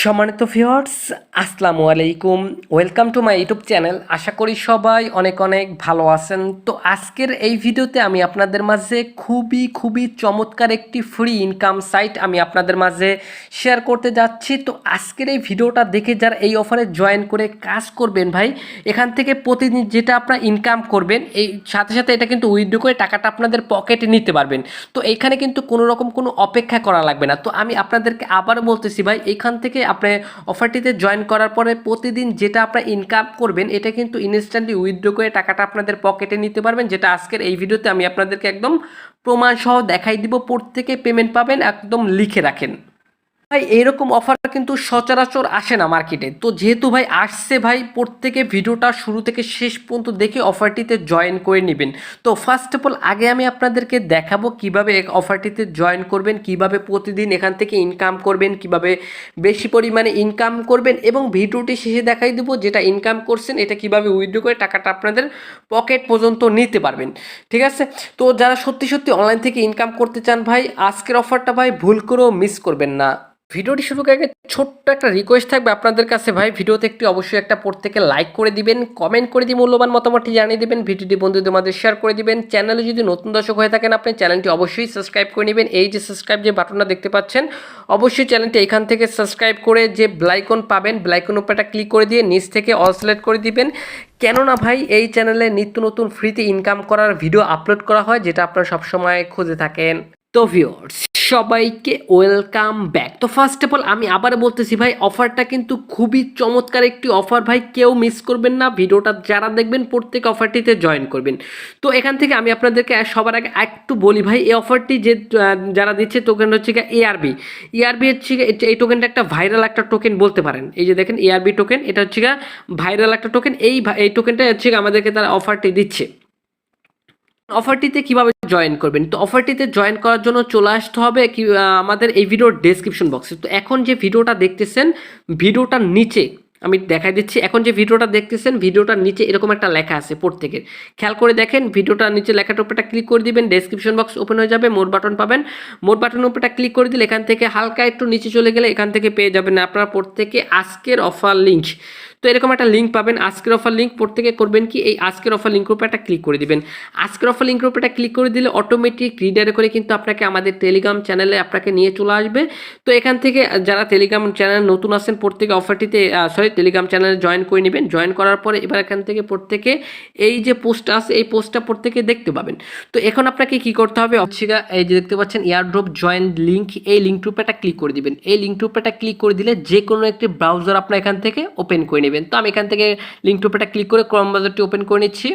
সম্মানিত ভিউয়ার্স, আসসালামু আলাইকুম। Welcome to my YouTube channel. আশা করি সবাই অনেক অনেক ভালো আছেন। তো আজকের এই ভিডিওতে আমি আপনাদের মাঝে খুবই চমৎকার একটি ফ্রি ইনকাম সাইট আমি আপনাদের মাঝে শেয়ার করতে যাচ্ছি। তো আজকের এই ভিডিওটা দেখে যারা এই অফারে জয়েন করে কাজ করবেন ভাই, এখান থেকে প্রতিদিন যেটা আপনারা ইনকাম করবেন এই সাথে সাথে এটা কিন্তু উইথড্র করে টাকাটা আপনাদের পকেটে নিতে পারবেন। তো এইখানে কিন্তু কোনো রকম কোনো অপেক্ষা করা লাগবে না। তো আমি আপনাদেরকে আবার বলতেছি ভাই, এইখান থেকে আপনি অফারটিতে জয়েন করার পরে প্রতিদিন যেটা আপনারা ইনকাম করবেন এটা কিন্তু ইনস্ট্যান্টলি উইথড্র করে টাকাটা আপনাদের পকেটে নিতে পারবেন, যেটা আজকের এই ভিডিওতে আমি আপনাদেরকে একদম প্রমাণ সহ দেখাই দিব। প্রত্যেকে পেমেন্ট পাবেন, একদম লিখে রাখেন ভাই। এইরকম অফার কিন্তু সচরাচর আসে না মার্কেটে। তো যেহেতু ভাই আসছে ভাই, প্রত্যেকে ভিডিওটা শুরু থেকে শেষ পর্যন্ত দেখে অফারটিতে জয়েন করে নেবেন। তো ফার্স্ট অফ অল আগে আমি আপনাদেরকে দেখাবো কিভাবে অফারটিতে জয়েন করবেন, কিভাবে প্রতিদিন এখান থেকে ইনকাম করবেন, কিভাবে বেশি পরিমাণে ইনকাম করবেন, এবং ভিডিওটি শেষে দেখাই দেবো যেটা ইনকাম করছেন এটা কিভাবে উইথড্র করে টাকাটা আপনাদের পকেট পর্যন্ত নিতে পারবেন। ঠিক আছে? তো যারা সত্যি অনলাইন থেকে ইনকাম করতে চান ভাই, আজকের অফারটা ভাই ভুল করেও মিস করবেন না। ভিডিওটি শুরু করার আগে ছোট্ট একটা রিকোয়েস্ট থাকবে আপনাদের কাছে ভাই, ভিডিওতে একটি অবশ্যই একটা প্রত্যেকে লাইক করে দিবেন, কমেন্ট করে দিয়ে মূল্যবান মতামতটি জানিয়ে দিবেন, ভিডিওটি বন্ধুদের মাঝে শেয়ার করে দিবেন। চ্যানেলে যদি নতুন দর্শক হয়ে থাকেন আপনি চ্যানেলটি অবশ্যই সাবস্ক্রাইব করে নেবেন। এই যে সাবস্ক্রাইব যে বাটনটা দেখতে পাচ্ছেন, অবশ্যই চ্যানেলটি এখান থেকে সাবস্ক্রাইব করে যে ব্লাইকন পাবেন, ব্লাইকন উপরটা ক্লিক করে দিয়ে নিচ থেকে অল সিলেক্ট করে দিবেন। কেননা ভাই এই চ্যানেলে নিত্য নতুন ফ্রিতে ইনকাম করার ভিডিও আপলোড করা হয়, যেটা আপনারা সবসময় খুঁজে থাকেন। তো ভিউয়ার্স, সবাইকে ওয়েলকাম ব্যাক। তো ফার্স্ট অফ অল আমি আবার বলতেছি ভাই, অফারটা কিন্তু খুবই চমৎকার একটি অফার ভাই, কেউ মিস করবেন না। ভিডিওটা যারা দেখবেন প্রত্যেক অফারটিতে জয়েন করবেন। তো এখান থেকে আমি আপনাদেরকে সবার আগে একটু বলি ভাই, এই অফারটি যে যারা দিচ্ছে টোকেন হচ্ছে এআরবি হচ্ছে এই টোকেনটা একটা ভাইরাল একটা টোকেন বলতে পারেন। এই যে দেখেন এআরবি টোকেন, এটা হচ্ছে ভাইরাল একটা টোকেন। এই টোকেনটা হচ্ছে আমাদেরকে তারা অফারটি দিচ্ছে। অফারটিতে কিভাবে জয়েন করবেন? তো অফারটিতে জয়েন করার জন্য চলে আসতে হবে কি আমাদের এই ভিডিওর ডেসক্রিপশন বক্সে। তো এখন যে ভিডিওটা দেখতেছেন, ভিডিওটার নিচে আমি দেখাই দিচ্ছি। এখন যে ভিডিওটা দেখতেছেন, ভিডিওটার নিচে এরকম একটা লেখা আছে, প্রত্যেকের খেয়াল করে দেখেন। ভিডিওটার নিচে লেখাটার উপরটা ক্লিক করে দিবেন, ডেসক্রিপশন বক্স ওপেন হয়ে যাবে, মোর বাটন পাবেন। মোর বাটনের উপরটা ক্লিক করে দিলে এখান থেকে হালকা একটু নিচে চলে গেলে এখান থেকে পেয়ে যাবেন আপনারা প্রত্যেকে আজকের অফার লিঙ্ক। তো এরকম একটা লিঙ্ক পাবেন, আজকের অফার লিঙ্ক। প্রত্যেকে করবেন কি, এই আজকের অফার লিঙ্কের উপর একটা ক্লিক করে দিবেন। আজকের অফার লিঙ্কের উপর একটা ক্লিক করে দিলে অটোমেটিক রিডারে করে কিন্তু আপনাকে আমাদের টেলিগ্রাম চ্যানেলে আপনাকে নিয়ে চলে আসবে। তো এখান থেকে যারা টেলিগ্রাম চ্যানেল নতুন আছেন প্রত্যেকে অফারটিতে টেলিগ্রাম চ্যানেলে জয়েন করে নেবেন। জয়েন করার পরে এবার এখান থেকে প্রত্যেকে এই যে পোস্টটা আছে এই পোস্টটা প্রত্যেকে দেখতে পাবেন। তো এখন আপনাকে কি করতে হবে, এই যে দেখতে পাচ্ছেন এয়ারড্রপ জয়েন লিঙ্ক, এই লিঙ্কটির উপর একটা ক্লিক করে দিবেন। এই লিঙ্কটির উপর একটা ক্লিক করে দিলে যে কোনো একটি ব্রাউজার আপনার এখান থেকে ওপেন করে নেবেন। তো আমি এখান থেকে লিঙ্কটির উপর একটা ক্লিক করে ক্রোম ব্রাউজারটি ওপেন করে নিচ্ছি।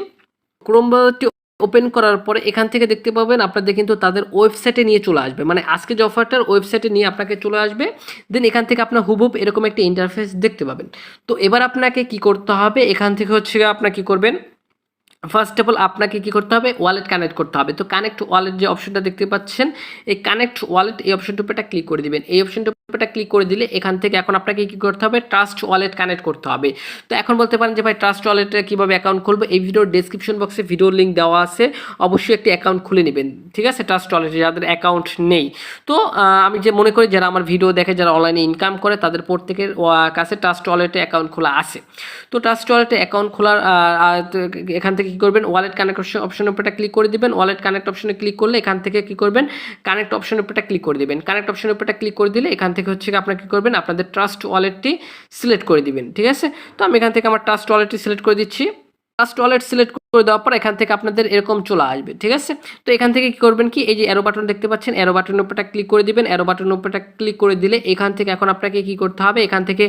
ক্রোম ব্রাউজারটি ওপেন করার পরে এখান থেকে দেখতে পাবেন আপনাদের কিন্তু তাদের ওয়েবসাইটে নিয়ে চলে আসবে, মানে আজকে যে অফারটার ওয়েবসাইটে নিয়ে আপনাকে চলে আসবে। দেন এখান থেকে আপনার হুবহুব এরকম একটা ইন্টারফেস দেখতে পাবেন। তো এবার আপনাকে কি করতে হবে, এখান থেকে হচ্ছে আপনার কি করবেন, ফার্স্ট অফ অল আপনাকে কি করতে হবে, ওয়ালেট কানেক্ট করতে হবে। তো কানেক্ট ওয়ালেট যে অপশনটা দেখতে পাচ্ছেন, এই কানেক্ট ওয়ালেট এই অপশনটার উপর ক্লিক করে দিবেন। এই অপশনটার উপর ক্লিক করে দিলে এখান থেকে এখন আপনাকে কি করতে হবে, ট্রাস্ট ওয়ালেট কানেক্ট করতে হবে। তো এখন বলতে পারেন যে ভাই ট্রাস্ট ওয়ালেটে কীভাবে অ্যাকাউন্ট খুলবো, এই ভিডিওর ডেসক্রিপশন বক্সে ভিডিওর লিঙ্ক দেওয়া আছে, অবশ্যই একটি অ্যাকাউন্ট খুলে নেবেন। ঠিক আছে? ট্রাস্ট ওয়ালেটে যাদের অ্যাকাউন্ট নেই, তো আমি যে মনে করি যারা আমার ভিডিও দেখে, যারা অনলাইনে ইনকাম করে, তাদের প্রত্যেকের কাছে ট্রাস্ট ওয়ালেটে অ্যাকাউন্ট খোলা আছে। তো ট্রাস্ট ওয়ালেটে অ্যাকাউন্ট খোলার এখান থেকে কী করবেন, ওয়ালেট কানেক্ট অপশনের উপরটা ক্লিক করে দিবেন। ওয়ালেট কানেক্ট অপশনে ক্লিক করলে এখান থেকে কি করবেন, কানেক্ট অপশনের উপরটা ক্লিক করে দিবেন। কানেক্ট অপশনের উপরটা ক্লিক করে দিলে এখান থেকে হচ্ছে আপনারা কি করবেন, আপনাদের ট্রাস্ট ওয়ালেটটি সিলেক্ট করে দিবেন। ঠিক আছে? তো আমি এখান থেকে আমার ট্রাস্ট ওয়ালেটটি সিলেক্ট করে দিচ্ছি। ট্রাস্ট ওয়ালেট সিলেক্ট করে দেওয়ার পর এখান থেকে আপনাদের এরকম চলে আসবে। ঠিক আছে? তো এখান থেকে কি করবেন কি, এই যে অ্যারো বাটন দেখতে পাচ্ছেন, অ্যারো বাটনের উপরটা ক্লিক করে দিবেন। অ্যারো বাটনের উপরটা ক্লিক করে দিলে এখান থেকে এখন আপনাকে কি করতে হবে, এখান থেকে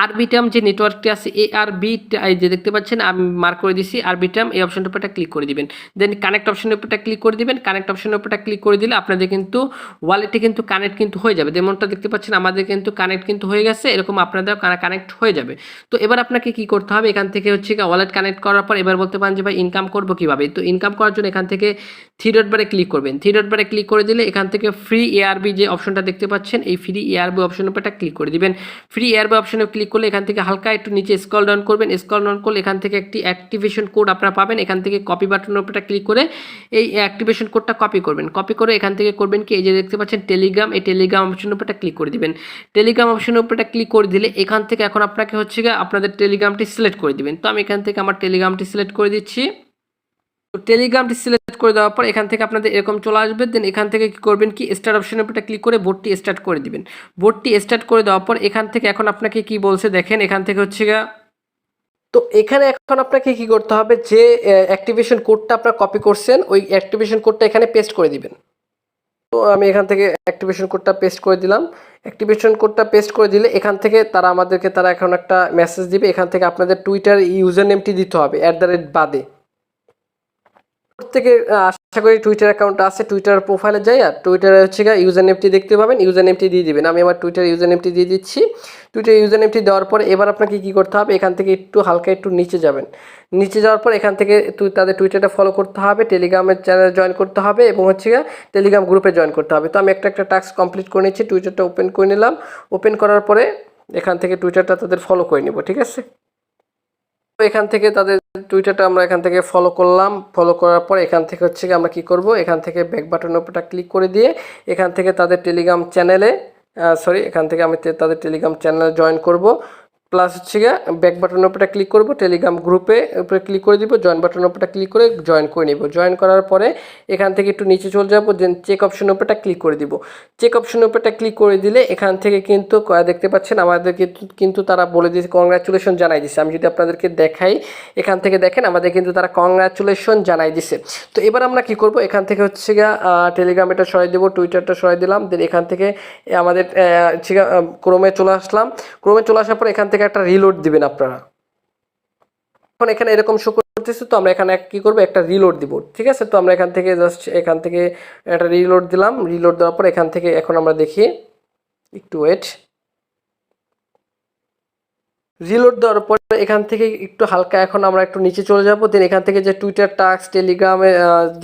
আরবিটাম যে নেটওয়ার্কটি আছে ARB, এই যে দেখতে পাচ্ছেন আমি মার্ক করে দিছি আরবিটাম, এই অপশনটার উপরটা ক্লিক করে দিবেন। দেন কানেক্ট অপশনের উপরটা ক্লিক করে দিবেন। কানেক্ট অপশনের উপরটা ক্লিক করে দিলে আপনাদের কিন্তু ওয়ালেটে কিন্তু কানেক্ট কিন্তু হয়ে যাবে। যেমনটা দেখতে পাচ্ছেন আমাদের কিন্তু কানেক্ট কিন্তু হয়ে গেছে, এরকম আপনাদের কানেক্ট হয়ে যাবে। তো এবার আপনাকে কি করতে হবে, এখান থেকে হচ্ছে ওয়ালেট কানেক্ট করার পর এবার বলতে পারেন যে ভাই ইনকাম করবো কীভাবে। তো ইনকাম করার জন্য এখান থেকে থ্রি ডট বারে ক্লিক করবেন। থ্রি ডট বারে ক্লিক করে দিলে এখান থেকে ফ্রি এআরবি যে অপশনটা দেখতে পাচ্ছেন, এই ফ্রি এআরবি অপশনের উপর একটা ক্লিক করে দিবেন। ফ্রি এআরবি অপশনে ক্লিক করলে এখান থেকে হালকা একটু নিচে স্ক্রল ডাউন করবেন। স্ক্রল ডাউন করলে এখান থেকে একটি অ্যাক্টিভেশন কোড আপনারা পাবেন। এখান থেকে কপি বাটনের উপর একটা ক্লিক করে এই অ্যাক্টিভেশন কোডটা কপি করবেন। কপি করে এখান থেকে করবেন কি, এই যে দেখতে পাচ্ছেন টেলিগ্রাম, এই টেলিগ্রাম অপশনের উপর একটা ক্লিক করে দিবেন। টেলিগ্রাম অপশনের উপর একটা ক্লিক করে দিলে এখান থেকে এখন আপনাকে হচ্ছে গিয়ে আপনাদের টেলিগ্রামটি সিলেক্ট করে দিবেন। তো আমি এখান থেকে আমার টেলিগ্রামটি সিলেক্ট করে দিচ্ছি। তো টেলিগ্রামটি সিলেক্ট করে দেওয়ার পর এখান থেকে আপনাদের এরকম চলে আসবে। দেন এখান থেকে কী করবেন কি, স্টার্ট অপশনের উপর ক্লিক করে বোটটি স্টার্ট করে দিবেন। বোটটি স্টার্ট করে দেওয়ার পর এখান থেকে এখন আপনাকে কি বলছে দেখেন, এখান থেকে হচ্ছে গিয়ে, তো এখানে এখন আপনাকে কি করতে হবে, যে অ্যাক্টিভেশন কোডটা আপনারা কপি করছেন ওই অ্যাক্টিভেশন কোডটা এখানে পেস্ট করে দিবেন। তো আমি এখান থেকে অ্যাক্টিভেশন কোডটা পেস্ট করে দিলাম। অ্যাক্টিভেশন কোডটা পেস্ট করে দিলে এখান থেকে তারা আমাদেরকে এখন একটা মেসেজ দিবে। এখান থেকে আপনাদের টুইটার ইউজার নেমটি দিতে হবে @বাদে। প্রত্যেকে আশা করি টুইটার অ্যাকাউন্ট আছে, টুইটার প্রোফাইলে যাই আর টুইটারে হচ্ছে গিয়ে ইউজার নেমটি দেখতে পাবেন, ইউজার নেমটি দিয়ে দিবেন। আমি আমার টুইটার ইউজার নেমটি দিয়ে দিচ্ছি। টুইটার ইউজার নেমটি দেওয়ার পরে এবার আপনাকে কী করতে হবে, এখান থেকে একটু হালকা একটু নিচে যাবেন। নিচে যাওয়ার পর এখান থেকে তাদের টুইটারটা ফলো করতে হবে, টেলিগ্রামের চ্যানেল জয়েন করতে হবে এবং হচ্ছে গিয়ে টেলিগ্রাম গ্রুপে জয়েন করতে হবে। তো আমি একটা টাস্ক কমপ্লিট করে নিচ্ছি। টুইটারটা ওপেন করে নিলাম। ওপেন করার পরে এখান থেকে টুইটারটা তাদের ফলো করে নেব, ঠিক আছে। তো এখান থেকে তাদের টুইটারটা আমরা এখান থেকে ফলো করলাম। ফলো করার পর এখান থেকে হচ্ছে কি আমরা কি করব, এখান থেকে ব্যাক বাটনের উপরটা ক্লিক করে দিয়ে এখান থেকে তাদের টেলিগ্রাম চ্যানেলে এখান থেকে আমি তাদের টেলিগ্রাম চ্যানেলে জয়েন করব। প্লাস হচ্ছে গিয়ে ব্যাক বাটনের উপরটা ক্লিক করব, টেলিগ্রাম গ্রুপে উপরে ক্লিক করে দিব, জয়েন বাটনের উপরটা ক্লিক করে জয়েন করে নিব। জয়েন করার পরে এখান থেকে একটু নিচে চলে যাব, দেন চেক অপশনের উপরটা ক্লিক করে দিব। চেক অপশনের উপরটা ক্লিক করে দিলে এখান থেকে কিন্তু দেখতে পাচ্ছেন আমাদেরকে কিন্তু তারা বলে দিয়েছে, কংগ্রাচুলেশন জানাই দিছে। আমি যদি আপনাদেরকে দেখাই, এখান থেকে দেখেন আমাদের কিন্তু তারা কংগ্রাচুলেশন জানাই দিছে। তো এবার আমরা কি করব, এখান থেকে হচ্ছে গিয়ে টেলিগ্রাম এটা সরাই দেবো, টুইটারটা সরাই দিলাম। দেন এখান থেকে আমাদের হচ্ছে ক্রোমে চলে আসলাম। ক্রোমে চলে আসার পর এখান থেকে একটা রিলোড দিবেন আপনারা। এখন এখানে এরকম শো করতেছে, তো আমরা এখানে কি করব, একটা রিলোড দিব, ঠিক আছে। তো আমরা এখান থেকে জাস্ট এখান থেকে একটা রিলোড দিলাম। রিলোড দেওয়ার পর এখান থেকে এখন আমরা দেখি, একটু ওয়েট। রিলোড দেওয়ার পর এখান থেকে একটু হালকা এখন আমরা একটু নিচে চলে যাবো। দেন এখান থেকে যে টুইটার টাস্ক, টেলিগ্রামে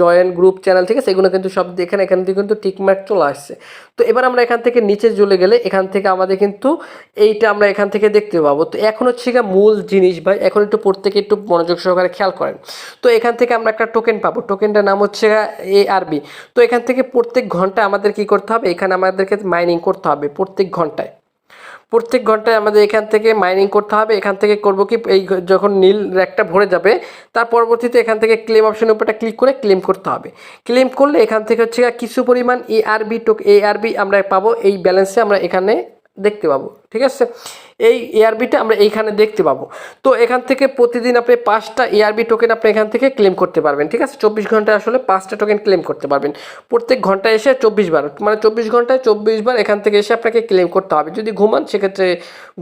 জয়েন গ্রুপ চ্যানেল, ঠিক আছে, এগুলো কিন্তু সব এখান থেকে কিন্তু টিকমার্ক চলে আসছে। তো এবার আমরা এখান থেকে নিচে চলে গেলে এখান থেকে আমাদের কিন্তু এইটা আমরা এখান থেকে দেখতে পাবো। তো এখন হচ্ছে গিয়ে মূল জিনিস ভাই, এখন একটু প্রত্যেকে একটু মনোযোগ সহকারে খেয়াল করেন। তো এখান থেকে আমরা একটা টোকেন পাবো, টোকেনটার নাম হচ্ছে ARB। তো এখান থেকে প্রত্যেক ঘন্টায় আমাদের কি করতে হবে, এখানে আমাদেরকে মাইনিং করতে হবে প্রত্যেক ঘন্টায় আমাদের এখান থেকে মাইনিং করতে হবে। এখান থেকে করব কি, এই যখন নীল র্যাকটা ভরে যাবে তার পরবর্তীতে এখান থেকে ক্লেম অপশনের উপরটা ক্লিক করে ক্লেম করতে হবে। ক্লেম করলে এখান থেকে হচ্ছে কিছু পরিমাণ ARB আমরা পাবো, এই ব্যালেন্সে আমরা এখানে দেখতে পাবো, ঠিক আছে। এই ARBটা আমরা এইখানে দেখতে পাবো। তো এখান থেকে প্রতিদিন আপনি 5টা ARB টোকেন আপনি এখান থেকে ক্লেম করতে পারবেন, ঠিক আছে। 24 ঘন্টায় আসলে 5টা টোকেন ক্লেম করতে পারবেন। প্রত্যেক ঘন্টায় এসে 24 বার, মানে 24 ঘন্টায় 24 বার এখান থেকে এসে আপনাকে ক্লেম করতে হবে। যদি ঘুমান সেক্ষেত্রে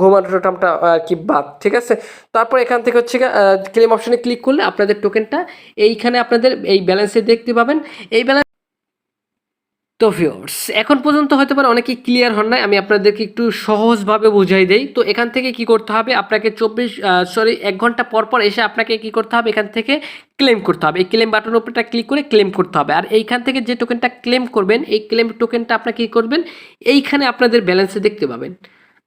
ঘুমানোর টাইমটা কি বাদ, ঠিক আছে। তারপর এখান থেকে হচ্ছে ক্লেম অপশনে ক্লিক করলে আপনাদের টোকেনটা এইখানে আপনাদের এই ব্যালেন্সে দেখতে পাবেন। এই ব্যালেন্স, তো ভিউয়ার্স এখন পর্যন্ত হয়তো পারে অনেকে ক্লিয়ার হন নাই, আমি আপনাদেরকে একটু সহজভাবে বুঝাই দেই। তো এখান থেকে কি করতে হবে, আপনাকে 1 ঘন্টা পর পর এসে আপনাকে কি করতে হবে, এখান থেকে ক্লেম করতে হবে। এই ক্লেম বাটনের উপরটা ক্লিক করে ক্লেম করতে হবে। আর এইখান থেকে যে টোকেনটা ক্লেম করবেন, এই ক্লেম টোকেনটা আপনারা কী করবেন, এইখানে আপনাদের ব্যালেন্সে দেখতে পাবেন।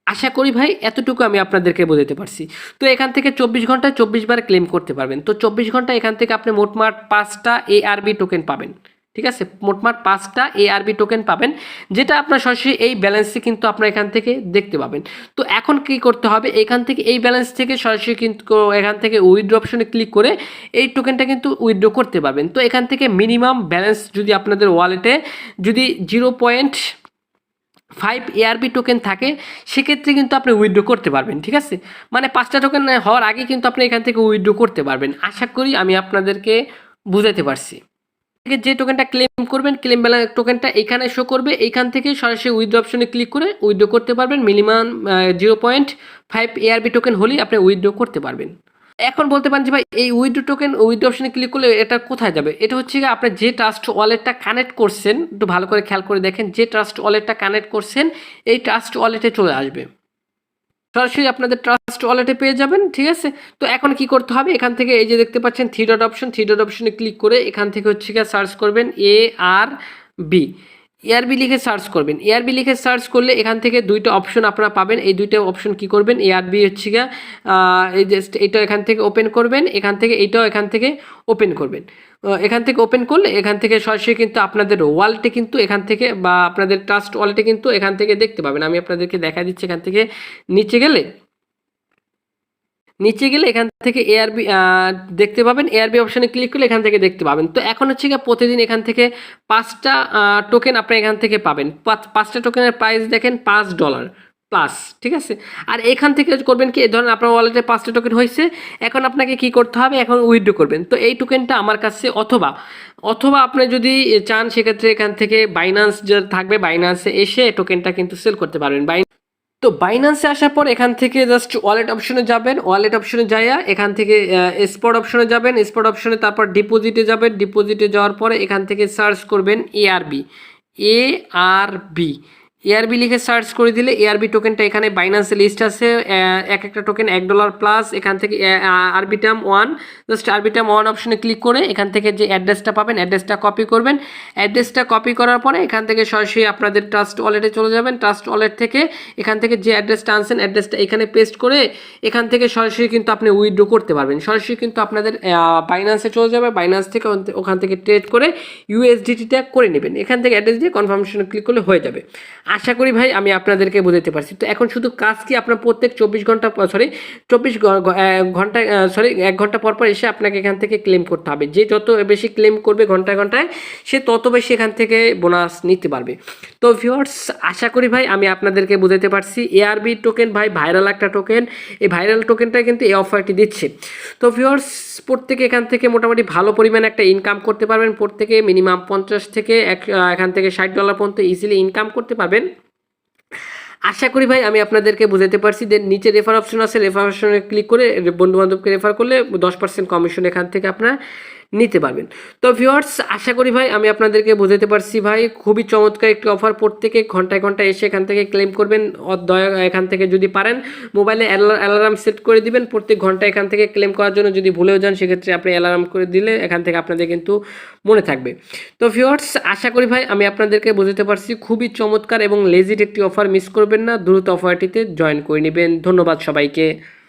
আশা করি ভাই এতটুকু আমি আপনাদেরকে বোঝাতে পারছি। তো এখান থেকে 24 ঘন্টায় 24 বার ক্লেম করতে পারবেন। তো 24 ঘন্টায় এখান থেকে আপনি মোটমাট 5টা ARB টোকেন পাবেন, ঠিক আছে। মোটমাট 5টা ARB টোকেন পাবেন, যেটা আপনার সরাসরি এই ব্যালেন্সে কিন্তু আপনার এখান থেকে দেখতে পাবেন। তো এখন কি করতে হবে, এখান থেকে এই ব্যালেন্স থেকে সরাসরি কিন্তু এখান থেকে উইথড্র অপশনে ক্লিক করে এই টোকেনটা কিন্তু উইথড্র করতে পারবেন। তো এখান থেকে মিনিমাম ব্যালেন্স যদি আপনাদের ওয়ালেটে যদি 0.5 ARB টোকেন থাকে, সেক্ষেত্রে কিন্তু আপনি উইথড্র করতে পারবেন, ঠিক আছে। মানে 5টা টোকেন হওয়ার আগে কিন্তু আপনি এখান থেকে উইথড্র করতে পারবেন। আশা করি আমি আপনাদেরকে বুঝাতে পারছি। যে টোকেনটা ক্লেম করবেন, ক্লেম ব্যালেন্স টোকেনটা এখানে শো করবে, এইখান থেকে সরাসরি উইথড্র অপশনে ক্লিক করে উইথড্র করতে পারবেন। মিনিমাম 0.5 ARB টোকেন হলেই আপনি উইথড্র করতে পারবেন। এখন বলতে পারেন যে ভাই এই উইথড্র টোকেন উইথড্র অপশনে ক্লিক করলে এটা কোথায় যাবে, এটা হচ্ছে আপনি যে ট্রাস্ট ওয়ালেটটা কানেক্ট করছেন, একটু ভালো করে খেয়াল করে দেখেন, যে ট্রাস্ট ওয়ালেটটা কানেক্ট করছেন এই ট্রাস্ট ওয়ালেটে চলে আসবে। সরাসরি আপনাদের ট্রাস্ট ওয়ালেটে পেয়ে যাবেন, ঠিক আছে। তো এখন কি করতে হবে, এখান থেকে এই যে দেখতে পাচ্ছেন থ্রি ডট অপশনে ক্লিক করে এখান থেকে হচ্ছে গিয়ে সার্চ করবেন ARB, এআরবি লিখে সার্চ করবেন। এআরবি লিখে সার্চ করলে এখান থেকে দুইটা অপশন আপনারা পাবেন। এই দুইটা অপশন কি করবেন, এআরবি হচ্ছে গিয়ে এই যে এটা এখান থেকে ওপেন করবেন, এখান থেকে এইটাও এখান থেকে ওপেন করবেন। এখান থেকে ওপেন করলে এখান থেকে সরাসরি কিন্তু আপনাদের ওয়ালেটে কিন্তু এখান থেকে বা আপনাদের ট্রাস্ট ওয়ালেটে কিন্তু এখান থেকে দেখতে পাবেন। আমি আপনাদেরকে দেখা দিচ্ছি, এখান থেকে নিচে গেলে এখান থেকে এআরবি দেখতে পাবেন। এআরবি অপশানে ক্লিক করলে এখান থেকে দেখতে পাবেন। তো এখন হচ্ছে গিয়ে প্রতিদিন এখান থেকে 5টা টোকেন আপনি এখান থেকে পাবেন। 5টা টোকেনের প্রাইস দেখেন $5 প্লাস, ঠিক আছে। আর এখান থেকে করবেন কি, ধরেন আপনার ওয়ালেটে 5টা টোকেন হয়েছে, এখন আপনাকে কি করতে হবে, এখন উইথড্র করবেন। তো এই টোকেনটা আমার কাছে অথবা আপনি যদি চান সেক্ষেত্রে এখান থেকে বাইন্যান্স যে থাকবে, বাইন্যান্সে এসে টোকেনটা কিন্তু সেল করতে পারবেন। তো বাইন্যান্সে আসার পর এখান থেকে জাস্ট ওয়ালেট অপশনে যাবেন, ওয়ালেট অপশনে যাইয়া এখান থেকে স্পট অপশনে যাবেন, স্পট অপশনে তারপর ডিপোজিটে যাবেন, ডিপোজিটে যাওয়ার পরে এখান থেকে সার্চ করবেন এআরবি, এআরবি লিখে সার্চ করে দিলে এআরবি টোকেনটা এখানে বাইন্যান্সে লিস্ট আছে, এক একটা টোকেন $1 প্লাস। এখান থেকে আরবিটাম 1, জাস্ট আরবিটাম 1 অপশনে ক্লিক করে এখান থেকে যে অ্যাড্রেসটা পাবেন অ্যাড্রেসটা কপি করবেন। অ্যাড্রেসটা কপি করার পরে এখান থেকে সরাসরি আপনাদের ট্রাস্ট ওয়ালেটে চলে যাবেন। ট্রাস্ট ওয়ালেট থেকে এখান থেকে যে অ্যাড্রেসটা আনছেন অ্যাড্রেসটা এখানে পেস্ট করে এখান থেকে সরাসরি কিন্তু আপনি উইথড্র করতে পারবেন। সরাসরি কিন্তু আপনাদের বাইন্যান্সে চলে যাবে, বাইন্যান্স থেকে ওখান থেকে ট্রেড করে ইউএসডিটিটা করে নেবেন। এখান থেকে অ্যাড্রেস দিয়ে কনফার্মেশনে ক্লিক করলে হয়ে যাবে। আশা করি ভাই আমি আপনাদেরকে বোঝাতে পারছি। তো এখন শুধু কাজ কি, আপনার প্রত্যেক 1 ঘন্টা পর এসে আপনাকে এখান থেকে ক্লেম করতে হবে। যে যত বেশি ক্লেম করবে ঘন্টায় সে তত বেশি এখান থেকে বোনাস নিতে পারবে। তো ভিউয়ার্স, আশা করি ভাই আমি আপনাদেরকে বোঝাতে পারছি। এআরবি টোকেন ভাই ভাইরাল একটা টোকেন, এই ভাইরাল টোকেনটা কিন্তু এই অফারটি দিচ্ছে। তো ভিউয়ার্স, প্রত্যেকে এখান থেকে মোটামুটি ভালো পরিমাণে একটা ইনকাম করতে পারবেন। প্রত্যেকে মিনিমাম 50 থেকে এখান থেকে $60 পর্যন্ত ইজিলি ইনকাম করতে পারবেন। আশা করি ভাই আমি আপনাদেরকে বোঝাতে পারছি। দেন নিচে রেফার অপশন আছে, রেফার অপশনে ক্লিক করে বন্ধুবান্ধবকে রেফার করলে 10% কমিশন এখান থেকে আপনারা নিতে পারবেন। তো ভিউয়ার্স, আশা করি ভাই আমি আপনাদেরকে বোঝাতে পারছি। ভাই খুবই চমৎকার একটি অফার, প্রত্যেকে ঘন্টায় এসে এখান থেকে ক্লেম করবেন। এখান থেকে যদি পারেন মোবাইলে অ্যালার্ম সেট করে দিবেন, প্রত্যেক ঘন্টায় এখান থেকে ক্লেম করার জন্য। যদি ভুলেও যান সেক্ষেত্রে আপনি অ্যালার্ম করে দিলে এখান থেকে আপনাদের কিন্তু মনে থাকবে। তো ভিউয়ার্স, আশা করি ভাই আমি আপনাদেরকে বোঝাতে পারছি। খুবই চমৎকার এবং লেজিট একটি অফার, মিস করবেন না, দ্রুত অফারটিতে জয়েন করে নেবেন। ধন্যবাদ সবাইকে।